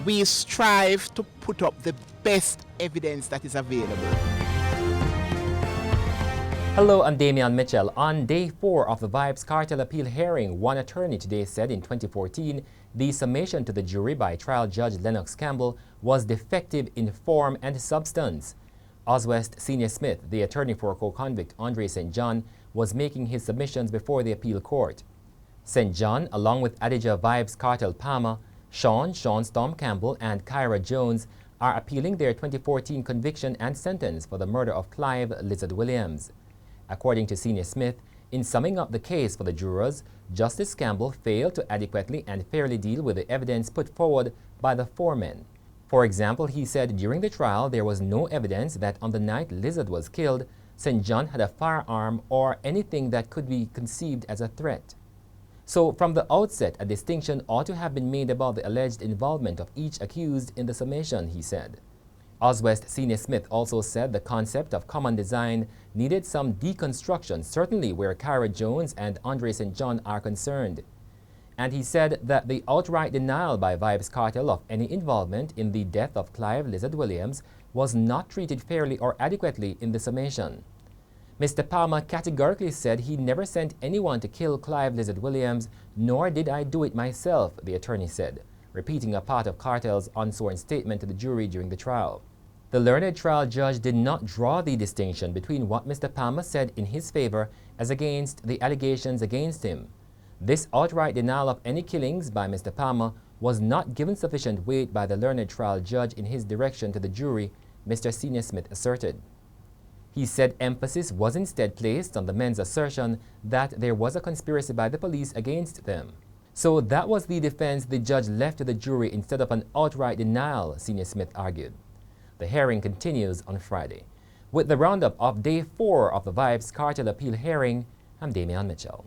we strive to put up the best evidence that is available. Hello, I'm Damian Mitchell. On day 4 of the Vybz Kartel appeal hearing, one attorney today said in 2014 the summation to the jury by trial judge Lennox Campbell was defective in form and substance. Oswest Senior Smith, the attorney for co-convict Andre St. John, was making his submissions before the appeal court. St. John, along with Adija Vybz Kartel Palmer, Sean Storm Campbell, and Kyra Jones, are appealing their 2014 conviction and sentence for the murder of Clive Lizard Williams. According to Senior Smith, in summing up the case for the jurors, Justice Campbell failed to adequately and fairly deal with the evidence put forward by the four men. For example, he said during the trial there was no evidence that on the night Lizard was killed, St. John had a firearm or anything that could be conceived as a threat. So from the outset, a distinction ought to have been made about the alleged involvement of each accused in the summation, he said. Oswest Senior Smith also said the concept of common design needed some deconstruction, certainly where Kyra Jones and Andre St. John are concerned. And he said that the outright denial by Vybz Kartel of any involvement in the death of Clive Lizard Williams was not treated fairly or adequately in the summation. Mr. Palmer categorically said he never sent anyone to kill Clive Lizard Williams, nor did I do it myself, the attorney said, repeating a part of Kartel's unsworn statement to the jury during the trial. The learned trial judge did not draw the distinction between what Mr. Palmer said in his favor as against the allegations against him. This outright denial of any killings by Mr. Palmer was not given sufficient weight by the learned trial judge in his direction to the jury, Mr. Senior Smith asserted. He said emphasis was instead placed on the men's assertion that there was a conspiracy by the police against them. So that was the defense the judge left to the jury instead of an outright denial, Senior Smith argued. The hearing continues on Friday. With the roundup of day 4 of the Vybz Kartel appeal hearing, I'm Damian Mitchell.